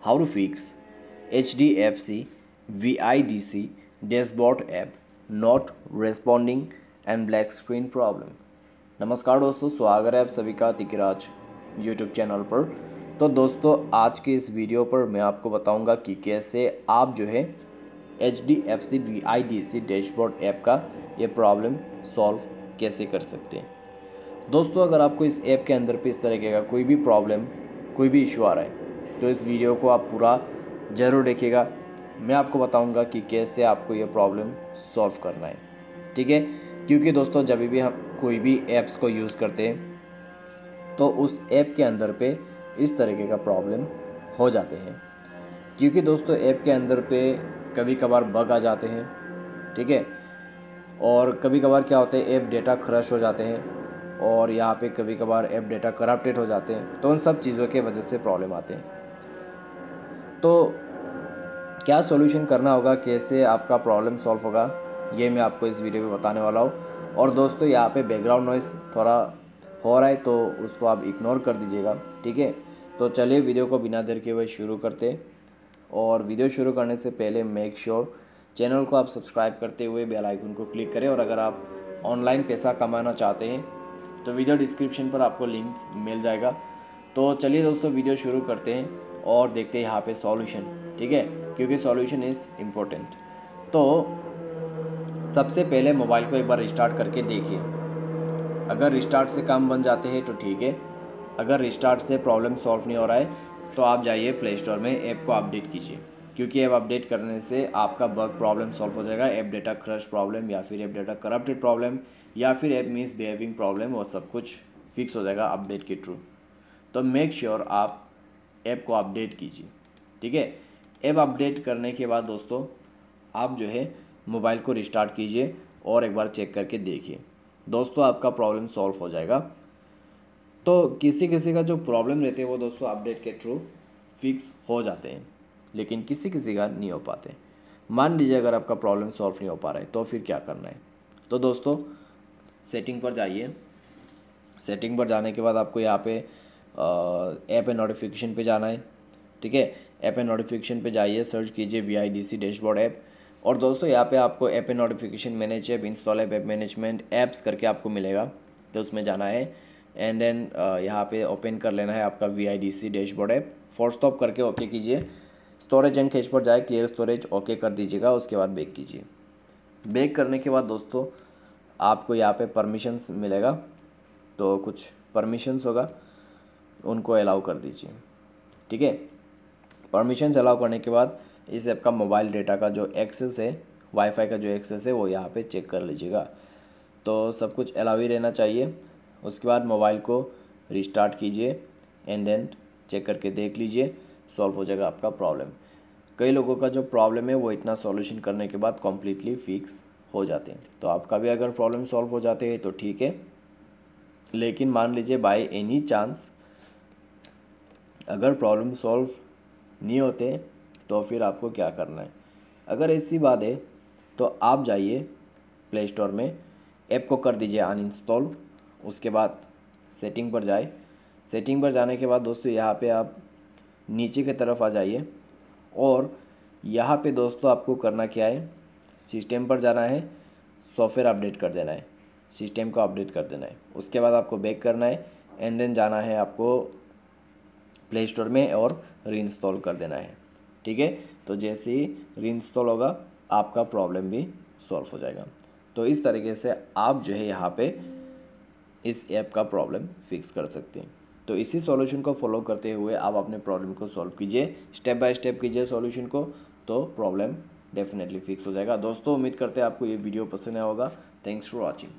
how to fix HDFC VIDC dashboard app not responding and black screen problem। नमस्कार दोस्तों, स्वागत है आप सभी का तिकिराज यूट्यूब चैनल पर। तो दोस्तों, आज के इस वीडियो पर मैं आपको बताऊंगा कि कैसे आप जो है HDFC VIDC डैशबोर्ड ऐप का ये प्रॉब्लम सॉल्व कैसे कर सकते हैं। दोस्तों, अगर आपको इस ऐप के अंदर पे इस तरीके का कोई भी प्रॉब्लम, कोई भी इशू आ रहा है तो इस वीडियो को आप पूरा ज़रूर देखिएगा। मैं आपको बताऊंगा कि कैसे आपको ये प्रॉब्लम सॉल्व करना है, ठीक है। क्योंकि दोस्तों, जब भी हम कोई भी ऐप्स को यूज़ करते हैं तो उस ऐप के अंदर पे इस तरीके का प्रॉब्लम हो जाते हैं। क्योंकि दोस्तों, ऐप के अंदर पे कभी कभार बग आ जाते हैं, ठीक है। और कभी कभार क्या होता है, ऐप डेटा क्रश हो जाते हैं और यहाँ पे कभी कभार ऐप डेटा करप्टेड हो जाते हैं। तो उन सब चीज़ों के वजह से प्रॉब्लम आते हैं। तो क्या सॉल्यूशन करना होगा, कैसे आपका प्रॉब्लम सॉल्व होगा, ये मैं आपको इस वीडियो में बताने वाला हूँ। और दोस्तों, यहाँ पे बैकग्राउंड नॉइस थोड़ा हो रहा है तो उसको आप इग्नोर कर दीजिएगा, ठीक है। तो चलिए वीडियो को बिना देर के हुए शुरू करते हैं। और वीडियो शुरू करने से पहले मेक श्योर चैनल को आप सब्सक्राइब करते हुए बेल आइकन को क्लिक करें। और अगर आप ऑनलाइन पैसा कमाना चाहते हैं तो वीडियो डिस्क्रिप्शन पर आपको लिंक मिल जाएगा। तो चलिए दोस्तों, वीडियो शुरू करते हैं और देखते हैं यहाँ पे सॉल्यूशन, ठीक है। क्योंकि सॉल्यूशन इज़ इम्पोर्टेंट। तो सबसे पहले मोबाइल को एक बार रिस्टार्ट करके देखिए। अगर रिस्टार्ट से काम बन जाते हैं तो ठीक है। अगर रिस्टार्ट से प्रॉब्लम सॉल्व नहीं हो रहा है तो आप जाइए प्ले स्टोर में, ऐप को अपडेट कीजिए। क्योंकि ऐप अपडेट करने से आपका बग प्रॉब्लम सॉल्व हो जाएगा। ऐप डेटा क्रश प्रॉब्लम या फिर ऐप डेटा करप्टेड प्रॉब्लम या फिर ऐप मिसबिहेविंग प्रॉब्लम, वो सब कुछ फिक्स हो जाएगा अपडेट के थ्रू। तो मेक श्योर आप ऐप को अपडेट कीजिए, ठीक है। ऐप अपडेट करने के बाद दोस्तों, आप जो है मोबाइल को रिस्टार्ट कीजिए और एक बार चेक करके देखिए। दोस्तों, आपका प्रॉब्लम सॉल्व हो जाएगा। तो किसी किसी का जो प्रॉब्लम रहते हैं वो दोस्तों अपडेट के थ्रू फिक्स हो जाते हैं, लेकिन किसी किसी का नहीं हो पाते। मान लीजिए अगर आपका प्रॉब्लम सॉल्व नहीं हो पा रहा है तो फिर क्या करना है। तो दोस्तों, सेटिंग पर जाइए। सेटिंग पर जाने के बाद आपको यहाँ पे ऐप एंड नोटिफिकेशन पे जाना है, ठीक है। ऐप एंड नोटिफिकेशन पे जाइए, सर्च कीजिए VIDC डैशबोर्ड ऐप। और दोस्तों, यहाँ पे आपको app and notification manage app, install app management apps करके आपको मिलेगा। तो उसमें जाना है एंड देन यहाँ पे ओपन कर लेना है आपका VIDC dashboard app. Force stop करके ओके कीजिए। स्टोरेज एंड कैश पर जाए, क्लियर स्टोरेज ओके कर दीजिएगा। उसके बाद बैक कीजिए। बैक करने के बाद दोस्तों, आपको यहाँ पे परमिशंस मिलेगा। तो कुछ परमिशंस होगा, उनको अलाउ कर दीजिए, ठीक है। परमिशंस अलाउ करने के बाद इस ऐप का मोबाइल डेटा का जो एक्सेस है, वाईफाई का जो एक्सेस है, वो यहाँ पे चेक कर लीजिएगा। तो सब कुछ अलाउ ही रहना चाहिए। उसके बाद मोबाइल को रिस्टार्ट कीजिए एंड देन चेक करके देख लीजिए, सॉल्व हो जाएगा आपका प्रॉब्लम। कई लोगों का जो प्रॉब्लम है वो इतना सॉल्यूशन करने के बाद कम्प्लीटली फिक्स हो जाते हैं। तो आपका भी अगर प्रॉब्लम सॉल्व हो जाते हैं तो ठीक है। लेकिन मान लीजिए बाय एनी चांस अगर प्रॉब्लम सॉल्व नहीं होते तो फिर आपको क्या करना है। अगर ऐसी बात है तो आप जाइए प्ले स्टोर में, ऐप को कर दीजिए अनइंस्टॉल। उसके बाद सेटिंग पर जाए। सेटिंग पर जाने के बाद दोस्तों, यहाँ पे आप नीचे की तरफ आ जाइए और यहाँ पे दोस्तों आपको करना क्या है, सिस्टम पर जाना है, सॉफ्टवेयर अपडेट कर देना है, सिस्टम को अपडेट कर देना है। उसके बाद आपको बैक करना है एंड देन जाना है आपको प्ले स्टोर में और रीइंस्टॉल कर देना है, ठीक है। तो जैसे ही रीइंस्टॉल होगा आपका प्रॉब्लम भी सॉल्व हो जाएगा। तो इस तरीके से आप जो है यहाँ पे इस ऐप का प्रॉब्लम फिक्स कर सकते हैं। तो इसी सॉल्यूशन को फॉलो करते हुए आप अपने प्रॉब्लम को सॉल्व कीजिए, स्टेप बाय स्टेप कीजिए सॉल्यूशन को, तो प्रॉब्लम डेफिनेटली फिक्स हो जाएगा। दोस्तों, उम्मीद करते हैं आपको ये वीडियो पसंद आया होगा। Thanks for watching.